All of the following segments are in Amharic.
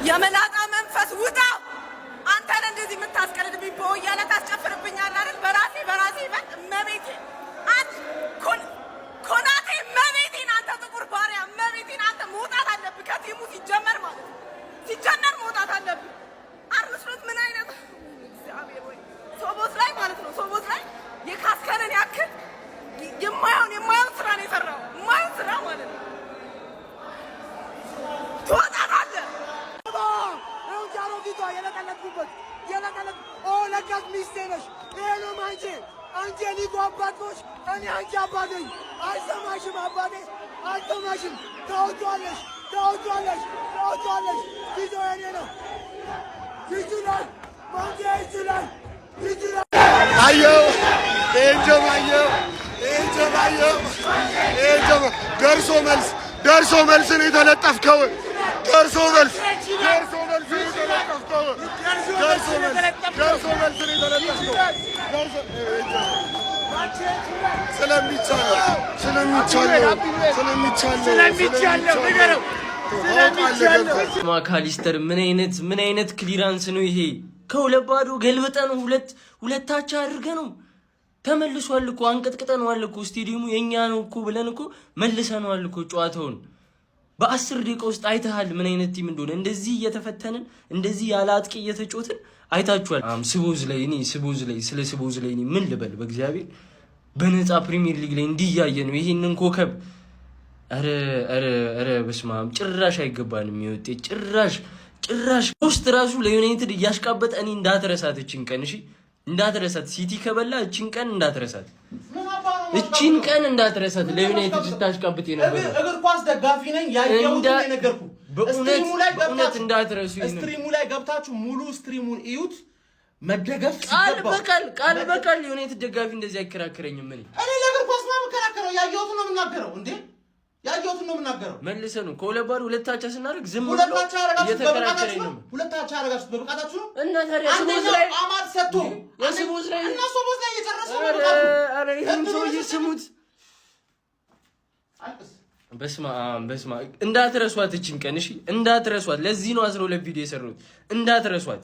የመላጣ መንፈስ ውጣ። አንተን እንደዚህ የምታስቀልድብኝ በወያለ ታስጨፍርብኛለህ አይደል? በራሴ ይበል መቤቴ አንተ ኮናቴ መቤቴን አንተ ጥቁር ባሪያ መቤቴን አንተ መውጣት አለብህ ከቲሙ ሲጀመር ማለት ነው። ሲጀመር መውጣት አለብህ። አርመስሎት ምን አይነት እግዚአብሔር ወይ ሶቦት ላይ ማለት ነው። ሶቦት ላይ የካስከረን ያክል የማይሆን ስራ ነው የሰራው። የማይሆን ስራ ማለት ነው። ትወጣታለህ። ጃሮጊቷ የለቀለቅኩበት ለካት ሚስቴ ነሽ። ይሄ ነው አንቺ የሊጉ አባት ነሽ። እኔ አንቺ አባት ነኝ። አልሰማሽም አባቴ አልሰማሽም። ታወጫለሽ ጊዜ የኔ ነው። ይችላል ማንቴ ይችላል አየው ደርሶ መልስ ነው የተለጠፍከው። ደርሶ መልስ ስለሚቻለው ማካሊስተር ምን አይነት ክሊራንስ ነው ይሄ? ከሁለት ባዶ ገልብጠን ሁለታቻ አድርገ ነው ተመልሷል እኮ አንቀጥቅጠነዋል እኮ ስቴዲየሙ የኛ ነው እኮ ብለን እኮ መልሰነዋል እኮ ጨዋታውን በ10 ደቂቃ ውስጥ አይተሃል ምን አይነት ቲም እንደሆነ። እንደዚህ እየተፈተንን እንደዚህ ያለ አጥቂ እየተጮትን አይታችኋል። ስቦዝ ላይ ምን ልበል በእግዚአብሔር በነፃ ፕሪሚየር ሊግ ላይ እንዲያየ ነው ይሄንን ኮከብ። አረ በስመ አብ ጭራሽ አይገባንም ይወጤ ጭራሽ ፖስት ራሱ ለዩናይትድ እያሽቃበጠ እኔ እንዳትረሳት እቺን ቀን እሺ እንዳትረሳት ሲቲ ከበላ እቺን ቀን እንዳትረሳት ለዩናይትድ ስታሽቃበጥ የነበረ እግር ኳስ ደጋፊ ነኝ ያየሁት ነገርኩ። በእውነት እንዳትረሱ ስትሪሙ ላይ ገብታችሁ ሙሉ ስትሪሙን እዩት። መደገፍ ቃል በቃል ዩናይትድ ደጋፊ እንደዚህ አይከራከረኝም። እኔ ለእግር ኳስ ነው የምከራከረው። ያየሁት ነው የምናገረው እንዴ መልሰን ከሁለት ባዶ ሁለታቻ ስናደርግ ዝም ብሎ እየተከራከረኝ ነው። ሁለታቻ አረጋችሁ በብቃታችሁ ነው እና ታዲያ ስሙዝ ላይ አማድ ሰጥቶ የስሙዝ ላይ እና ሶቦዝ ላይ እየጨረሰ ነው። ይሄን ሰውዬ ስሙት። በስማ እንዳትረሷት እቺን ቀን እሺ እንዳትረሷት። ለዚህ ነው 12 ቪዲዮ የሰሩት እንዳትረሷት።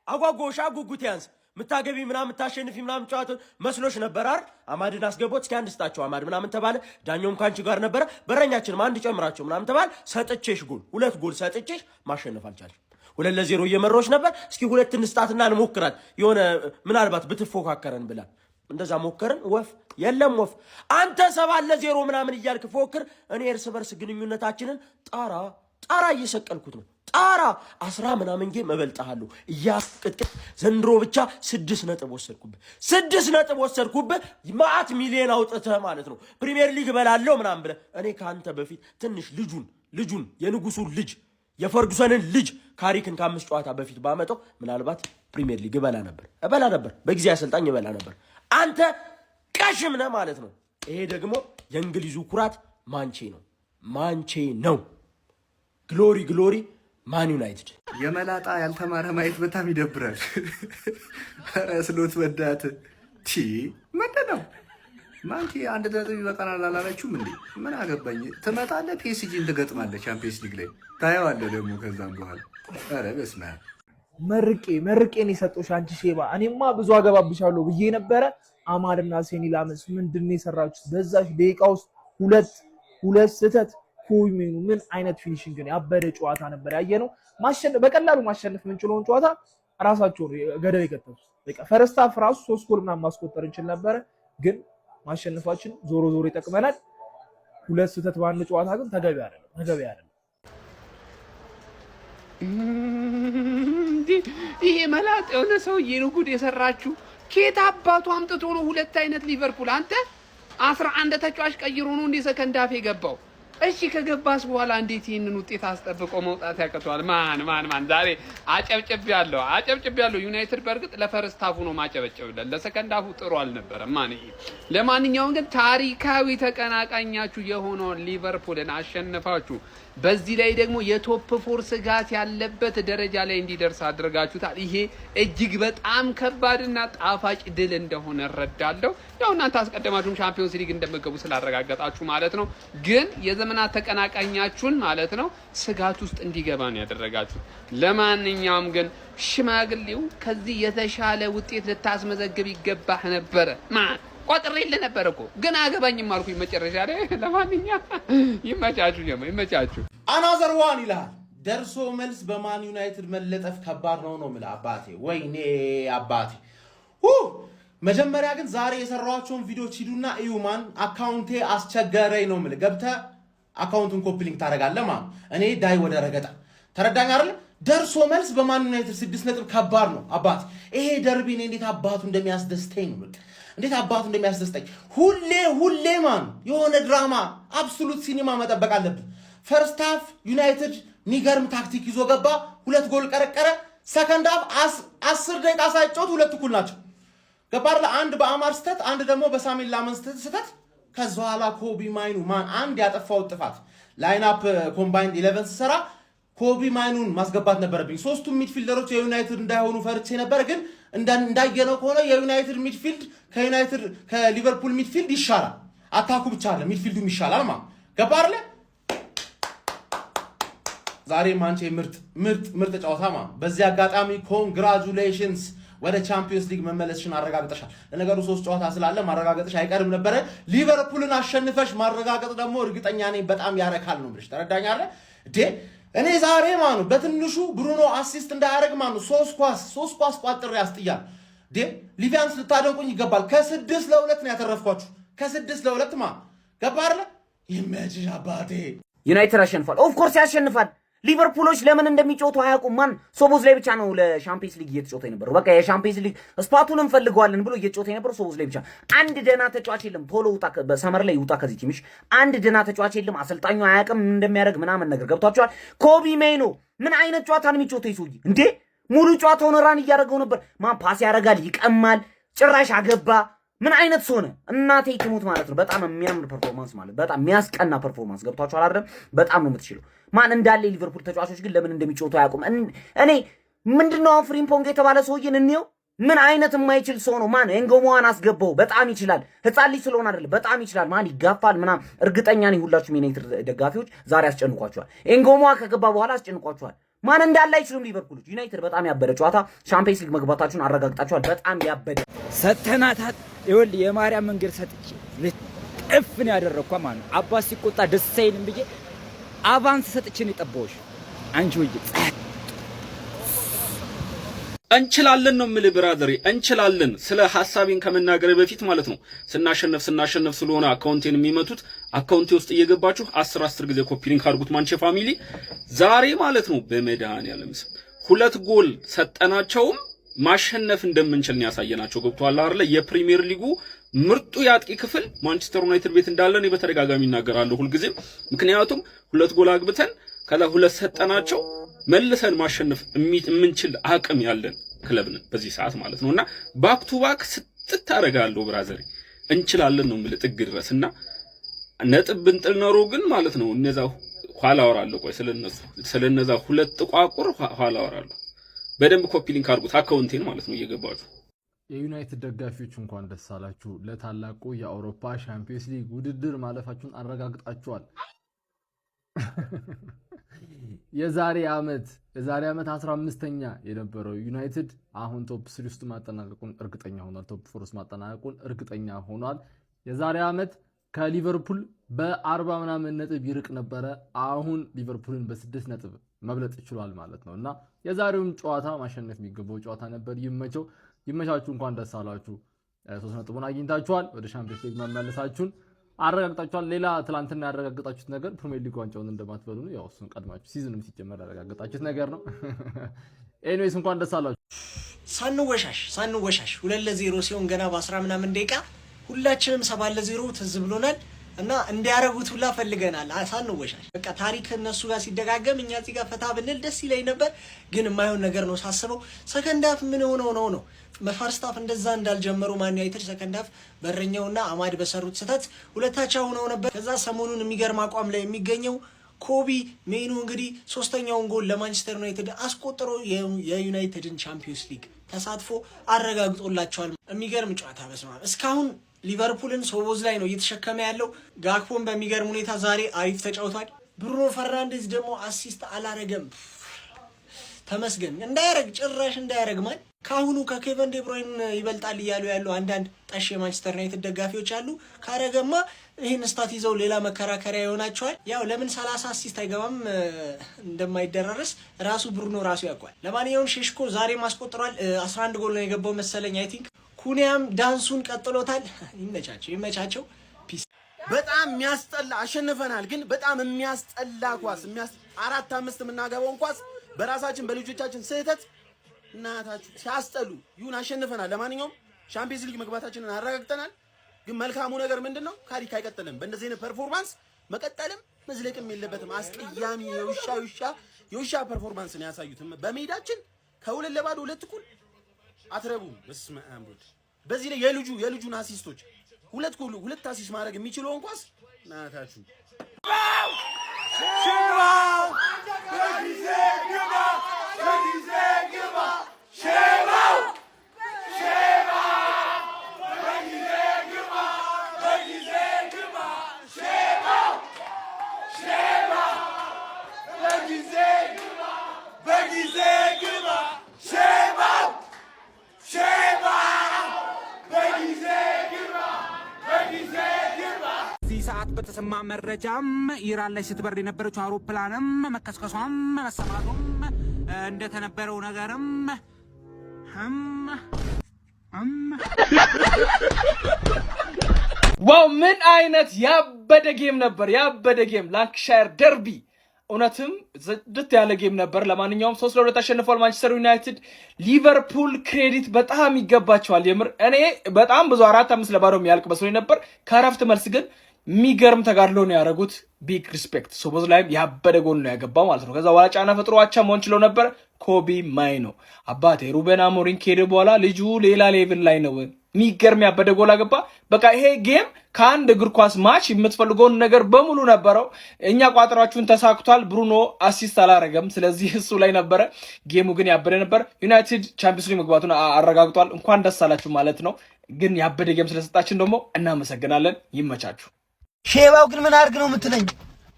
አጓጎሻ ጉጉት ያንስ ምታገቢ ምናምን ምታሸንፊ ምናምን ጨዋታ መስሎሽ ነበር አይደል? አማድን አስገቦት እስኪ አንድ ስጣቸው አማድ ምናምን ተባለ። ዳኛውም ካንቺ ጋር ነበር። በረኛችንም አንድ ጨምራቸው ምናምን ተባለ። ሰጥቼሽ ሁለት ጎል ሰጥቼሽ ማሸነፍ አልቻለሽ። 2-0 እየመሮሽ ነበር። እስኪ ሁለት እንስጣትና እንሞክራት የሆነ ምናልባት ብትፎካከረን ብላ እንደዛ ሞከርን። ወፍ የለም ወፍ። አንተ 7-0 ምናምን እያልክ ፎክር። እኔ እርስ በርስ ግንኙነታችንን ጣራ እየሰቀልኩት ነው። ጣራ 10 ምናምን ጌም እበልጣለሁ እያስቀጥቅጥ ዘንድሮ ብቻ 6 ነጥብ ወሰድኩብህ። ማአት ሚሊዮን አውጥተህ ማለት ነው ፕሪሚየር ሊግ እበላለሁ ምናምን ብለህ እኔ ካንተ በፊት ትንሽ ልጁን የንጉሱን ልጅ የፈርጉሰንን ልጅ ካሪክን ከ5 ጨዋታ በፊት ባመጣው ምናልባት ፕሪሚየር ሊግ እበላ ነበር። በጊዜ አሰልጣኝ እበላ ነበር። አንተ ቀሽም ነህ ማለት ነው። ይሄ ደግሞ የእንግሊዙ ኩራት ማንቼ ነው። ግሎሪ ማን ዩናይትድ። የመላጣ ያልተማረ ማየት በጣም ይደብራል። ስሎት በዳት ምንድን ነው ማንቲ 1 ነጥብ ይበቃናል አላለችውም እንዴ? ምን አገባኝ። ትመጣለህ ፒኤስጂን ትገጥማለህ ቻምፒየንስ ሊግ ላይ ታየዋለህ ደግሞ ከዛም በኋላ ኧረ በስመ አብ መርቄን የሰጠሽ አንቺ ሼባ። እኔማ ብዙ አገባብሻለሁ ብዬ ነበረ። አማድና ሴኒ ላመስ ምንድነው የሰራችሁት? በዛሽ ደቂቃ ውስጥ ሁለት ስህተት ምን አይነት ፊኒሺንግ ነው? ያበደ ጨዋታ ነበር ያየነው። በቀላሉ ማሸነፍ የምንችለውን ጨዋታ ራሳቸው ገደል የከተቱት። በቃ ፈርስት ሃፍ ራሱ 3 ጎል ምናምን ማስቆጠር እንችል ነበረ፣ ግን ማሸነፋችን ዞሮ ይጠቅመናል። ሁለት ስህተት ባንድ ጨዋታ ግን ተገቢ አይደለም። ይሄ መላጥ የሆነ ሰውዬ ነው ጉድ የሰራችሁ። ኬት አባቱ አምጥቶ ነው ሁለት አይነት ሊቨርፑል? አንተ 11 ተጫዋች ቀይሮ ነው እንደ ሰከንድ ሃፍ የገባው። እሺ ከገባስ በኋላ እንዴት ይሄንን ውጤት አስጠብቆ መውጣት ያቀቷል? ማን ዛሬ አጨብጭቤያለሁ። ዩናይትድ በርግጥ ለፈርስት ሃፉ ነው ማጨበጨብለት፣ ለሰከንድ ሃፉ ጥሩ አልነበረም። ለማንኛውም ግን ታሪካዊ ተቀናቃኛችሁ የሆነውን ሊቨርፑልን አሸነፋችሁ። በዚህ ላይ ደግሞ የቶፕ 4 ስጋት ያለበት ደረጃ ላይ እንዲደርስ አድርጋችሁታል። ይሄ እጅግ በጣም ከባድና ጣፋጭ ድል እንደሆነ እረዳለሁ። ያው እናንተ አስቀደማችሁም ቻምፒዮንስ ሊግ እንደምትገቡ ስላረጋገጣችሁ ማለት ነው። ግን የዘመናት ተቀናቃኛችሁን ማለት ነው ስጋት ውስጥ እንዲገባ ነው ያደረጋችሁት። ለማንኛውም ግን ሽማግሌው ከዚህ የተሻለ ውጤት ልታስመዘግብ ይገባህ ነበረ። ማን ቆጥሬልህ ነበር እኮ ግን አገባኝም አልኩኝ መጨረሻ ላይ። ለማንኛውም ይመቻችሁ፣ ይመቻችሁ። አናዘር ዋን ይላል። ደርሶ መልስ በማን ዩናይትድ መለጠፍ ከባድ ነው የምልህ አባቴ። ወይኔ አባቴ። መጀመሪያ ግን ዛሬ የሰራኋቸውን ቪዲዮዎች ሂዱና እዩማን። አካውንቴ አስቸገረኝ ነው የምልህ። ገብተህ አካውንቱን ኮፒ ሊንክ ታደርጋለህ ማለት እኔ ዳይ ወደ ረገጣ ተረዳኝ አይደል? ደርሶ መልስ በማን ዩናይትድ 6 ነጥብ ከባድ ነው አባቴ። ይሄ ደርቢ እኔ እንዴት አባቱ እንደሚያስደስተኝ ነው በቃ እንዴት አባቱ እንደሚያስደስተኝ። ሁሌ ማን የሆነ ድራማ አብሶሉት ሲኒማ መጠበቅ አለብን። ፈርስት ሃፍ ዩናይትድ ሚገርም ታክቲክ ይዞ ገባ፣ 2 ጎል ቀረቀረ። ሰከንድ ሃፍ 10 ደቂቃ ሳይጫወት 2 እኩል ናቸው። ገባር አንድ በአማር ስተት፣ አንድ ደግሞ በሳሙኤል ላመን ስተት። ከዛ በኋላ ኮቢ ማይኑ ማን አንድ ያጠፋው ጥፋት ላይን አፕ ኮምባይንድ 11 ሲሰራ ኮቢ ማይኑን ማስገባት ነበረብኝ። ሶስቱም ሚድፊልደሮች የዩናይትድ እንዳይሆኑ ፈርቼ ነበር፣ ግን እንዳየነው ከሆነ የዩናይትድ ሚድፊልድ ከሊቨርፑል ሚድፊልድ ይሻላል። አታኩ ብቻ አለ ሚድፊልዱም ይሻላል ማለት ገባር ላይ ዛሬ ማንቼ ምርጥ ጨዋታ ማለት። በዚህ አጋጣሚ ኮንግራቹሌሽንስ ወደ ቻምፒዮንስ ሊግ መመለስሽን አረጋግጠሻል። ለነገሩ 3 ጨዋታ ስላለ ማረጋገጥሽ አይቀርም ነበረ። ሊቨርፑልን አሸንፈሽ ማረጋገጥ ደግሞ እርግጠኛ ነኝ በጣም ያረካል ነው ብለሽ ተረዳኛለህ እንዴ? እኔ ዛሬ ማኑ በትንሹ ብሩኖ አሲስት እንዳያደርግ ማኑ 3 ኳስ ቋጥሬ ያስጥያል። ሊቪያንስ ልታደንቁኝ ይገባል። ከ6-2 ነው ያተረፍኳችሁ። ከ6-2 ማ ገባር ይመችሽ አባቴ። ዩናይትድ አሸንፏል። ኦፍ ኮርስ ያሸንፋል። ሊቨርፑሎች ለምን እንደሚጫወቱ አያውቁም። ማን ሶቦዝ ላይ ብቻ ነው ለሻምፒየንስ ሊግ እየተጫወተ የነበረው። በቃ የሻምፒየንስ ሊግ ስፓቱን እንፈልገዋለን ብሎ እየተጫወተ የነበረው ሶቦዝ ላይ ብቻ። አንድ ደና ተጫዋች የለም። ቶሎ ውጣ፣ በሰመር ላይ ውጣ ከዚህ ቲምሽ። አንድ ደና ተጫዋች የለም። አሰልጣኙ አያውቅም እንደሚያደርግ ምናምን ነገር ገብቷቸዋል። ኮቢ ሜይኖ ምን አይነት ጨዋታ ነው የሚጫወተው ይሱይ እንዴ? ሙሉ ጨዋታውን ራን እያደረገው ነበር። ማን ፓስ ያደርጋል፣ ይቀማል፣ ጭራሽ አገባ። ምን አይነት ሰው ነው? እናቴ ትሙት ማለት ነው። በጣም የሚያምር ፐርፎርማንስ ማለት በጣም የሚያስቀና ፐርፎርማንስ ገብቷቸዋል አይደል? በጣም ነው የምትችለው። ማን እንዳለ ሊቨርፑል ተጫዋቾች ግን ለምን እንደሚጫወቱ አያውቁም። እኔ ምንድነው ፍሪምፖንግ የተባለ ሰውዬን እንየው። ምን አይነት የማይችል ሰው ነው? ማን ኤንጎሞዋን አስገባው። በጣም ይችላል። ህፃን ልጅ ስለሆነ አይደለም፣ በጣም ይችላል። ማን ይጋፋል ምናምን። እርግጠኛ ነኝ ሁላችሁም የዩናይትድ ደጋፊዎች ዛሬ አስጨንቋቸዋል። ኤንጎሞዋ ከገባ በኋላ አስጨንቋቸዋል። ማን እንዳለ አይችሉም ሊቨርፑሎች። ዩናይትድ በጣም ያበደ ጨዋታ ቻምፒየንስ ሊግ መግባታችሁን አረጋግጣችኋል። በጣም ያበደ ሰተናታት ይወል የማርያም መንገድ ሰጥቼ ልጥፍ ነው ያደረኳ ማለት ነው። አባስ ሲቆጣ ደስ አይልም ብዬ አቫንስ ሰጥቼ ነው የጠባሁሽ። አንቺ ወይ እንችላለን ነው የምልህ ብራዘሬ፣ እንችላለን። ስለ ሐሳቤን ከመናገር በፊት ማለት ነው ስናሸነፍ ስለሆነ አካውንቴን የሚመቱት አካውንቴ ውስጥ እየገባችሁ 10 ጊዜ ኮፒ ሊንክ አድርጉት። ማንቼ ፋሚሊ ዛሬ ማለት ነው በመድኃኒዓለም ስም 2 ጎል ሰጠናቸውም ማሸነፍ እንደምንችል ነው ያሳየናቸው። ገብቷል አይደል? የፕሪሚየር ሊጉ ምርጡ ያጥቂ ክፍል ማንቸስተር ዩናይትድ ቤት እንዳለን በተደጋጋሚ እናገራለሁ ሁልጊዜም። ምክንያቱም 2 ጎል አግብተን ከዛ 2 ሰጠናቸው መልሰን ማሸነፍ የምንችል አቅም ያለን ክለብ ነን በዚህ ሰዓት ማለት ነውና ባክ ቱ ባክ ስትት አደርጋለሁ ብራዘር። እንችላለን ነው የምልህ ጥግ ድረስና ነጥብ ብንጥል ኖሮ ግን ማለት ነው እነዛ ኋላ አወራለሁ። ቆይ ስለነዛ 2 ጥቋቁር ኋላ አወራለሁ። በደንብ ኮፒ ሊንክ አድርጉት አካውንቴን ማለት ነው እየገባችሁ። የዩናይትድ ደጋፊዎች እንኳን ደስ አላችሁ። ለታላቁ የአውሮፓ ሻምፒዮንስ ሊግ ውድድር ማለፋችሁን አረጋግጣችኋል። የዛሬ ዓመት 15ኛ የነበረው ዩናይትድ አሁን ቶፕ 3 ውስጥ ማጠናቀቁን እርግጠኛ ሆኗል። ቶፕ 4 ውስጥ ማጠናቀቁን እርግጠኛ ሆኗል። የዛሬ ዓመት ከሊቨርፑል በ40 ምናምን ነጥብ ይርቅ ነበረ። አሁን ሊቨርፑልን በ6 ነጥብ መብለጥ ይችላል ማለት ነውና የዛሬውን ጨዋታ ማሸነፍ የሚገባው ጨዋታ ነበር። ይመቻችሁ፣ እንኳን ደስ አላችሁ። 3 ነጥቡን አግኝታችኋል። ወደ ሻምፒዮንስ ሊግ መመለሳችሁን አረጋግጣችኋል። ሌላ ትላንትና ያረጋግጣችሁት ነገር ፕሪሚየር ሊግ ዋንጫውን እንደማትበሉ ነው። ያው እሱን ቀድማችሁ ሲዝንም ሲጀመር ያረጋግጣችሁት ነገር ነው። ኤኒዌይስ እንኳን ደስ አላችሁ። ሳንወሻሽ 2-0 ሲሆን ገና በ10 ምናምን ደቂቃ ሁላችንም 7-0 ትዝ ብሎናል እና እንዲያረጉት ሁላ ፈልገናል። ሳንወሻሽ በቃ ታሪክ እነሱ ጋር ሲደጋገም እኛ እዚህ ጋር ፈታ ብንል ደስ ይለኝ ነበር፣ ግን የማይሆን ነገር ነው ሳስበው። ሰከንድ ሃፍ ምን ሆነው ነው ፈርስት ሃፍ እንደዛ እንዳልጀመሩ ማን ዩናይትድ ሰከንድ ሃፍ በረኛውና አማድ በሰሩት ስህተት 2-2 ሆነው ነበር። ከዛ ሰሞኑን የሚገርም አቋም ላይ የሚገኘው ኮቢ ሜኑ እንግዲህ ሶስተኛውን ጎል ለማንቸስተር ዩናይትድ አስቆጥሮ የዩናይትድን ቻምፒዮንስ ሊግ ተሳትፎ አረጋግጦላቸዋል። የሚገርም ጨዋታ በስማ እስካሁን ሊቨርፑልን ሶቦዝ ላይ ነው እየተሸከመ ያለው። ጋክፖን በሚገርም ሁኔታ ዛሬ አሪፍ ተጫውቷል። ብሩኖ ፈርናንዴዝ ደግሞ አሲስት አላረገም። ተመስገን እንዳያረግ ጭራሽ እንዳያረግ ማን ካሁኑ ከኬቨን ዴብሮይን ይበልጣል እያሉ ያሉ አንዳንድ ጠሽ የማንቸስተር ዩናይትድ ደጋፊዎች አሉ። ካረገማ ይህን ስታት ይዘው ሌላ መከራከሪያ ይሆናቸዋል። ያው ለምን 30 አሲስት አይገባም እንደማይደረረስ ራሱ ብሩኖ ራሱ ያውቋል። ለማንኛውም ሼሽኮ ዛሬ ማስቆጥሯል። 11 ጎል ነው የገባው መሰለኝ አይ ቲንክ። ኩኒያም ዳንሱን ቀጥሎታል። ይመቻቸው። ፒስ። በጣም የሚያስጠላ አሸንፈናል፣ ግን በጣም የሚያስጠላ ኳስ 4-5 የምናገባውን ኳስ በራሳችን በልጆቻችን ስህተት እናታችሁ ሲያስጠሉ ይሁን አሸንፈናል። ለማንኛውም ሻምፒየንስ ሊግ መግባታችንን አረጋግጠናል። ግን መልካሙ ነገር ምንድነው? ታሪክ አይቀጥልም። በእንደዚህ አይነት ፐርፎርማንስ መቀጠልም መዝለቅም የለበትም። አስቀያሚ የውሻ ፐርፎርማንስ ነው ያሳዩት በሜዳችን። ከሁለት ለባዶ 2 እኩል አትረቡም። በስመ አብ ወልድ። በዚህ ላይ የልጁን አሲስቶች 2 አሲስት ማድረግ የሚችለውን ኳስ እናታችሁ ሽባው በጊዜ ግባ ሰዓት በተሰማ መረጃም ኢራን ላይ ስትበር የነበረችው አውሮፕላንም መከስከሷም መሰማቱም እንደተነበረው ነገርም ዋው ምን አይነት ያበደ ጌም ነበር! ያበደ ጌም ላንካሻየር ደርቢ እውነትም ዝድት ያለ ጌም ነበር። ለማንኛውም 3-2 አሸንፏል ማንቸስተር ዩናይትድ። ሊቨርፑል ክሬዲት በጣም ይገባቸዋል። የምር እኔ በጣም ብዙ 4-5 ለባዶ የሚያልቅ መስሎኝ ነበር። ከረፍት መልስ ግን የሚገርም ተጋድሎ ነው ያደረጉት። ቢግ ሪስፔክት። ሶቦዝ ላይም ያበደ ጎል ነው ያገባው ማለት ነው። ከዛ በኋላ ጫና ፈጥሮ አቻ መሆን ችለው ነበር። ኮቢ ማይኖ አባቴ ሩበን አሞሪም ከሄደ በኋላ ልጁ ሌላ ሌቭል ላይ ነው። የሚገርም ያበደ ጎል አገባ። በቃ ይሄ ጌም ከአንድ እግር ኳስ ማች የምትፈልገውን ነገር በሙሉ ነበረው። እኛ ቋጠሯችሁን ተሳክቷል። ብሩኖ አሲስት አላረገም፣ ስለዚህ እሱ ላይ ነበረ። ጌሙ ግን ያበደ ነበር። ዩናይትድ ቻምፒየንስ ሊግ መግባቱን አረጋግጧል። እንኳን ደስ አላችሁ ማለት ነው። ግን ያበደ ጌም ስለሰጣችን ደግሞ እናመሰግናለን። ይመቻችሁ። ሼባው ግን ምን አድርግ ነው የምትለኝ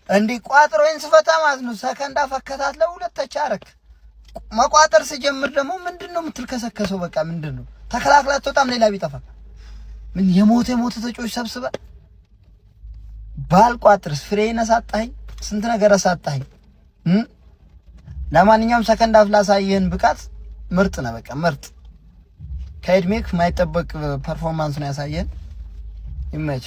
እንዴ? ቋጥሮዬን ስፈታ ማለት ነው ሰከንድ አፈከታት ለሁለት ተቻረክ። መቋጠር ሲጀምር ደግሞ ምንድነው የምትልከሰከሰው? በቃ ምንድነው ተከላክላት ወጣም ሌላ ቢጠፋ ምን የሞተ ተጮች ሰብስበ ባልቋጥርስ ፍሬን አሳጣኝ፣ ስንት ነገር አሳጣኝ። ለማንኛውም ሰከንድ አፍ ላሳየህን ብቃት ምርጥ ነው። በቃ ምርጥ ከእድሜክ ማይጠበቅ ፐርፎርማንስ ነው ያሳየን። ይመች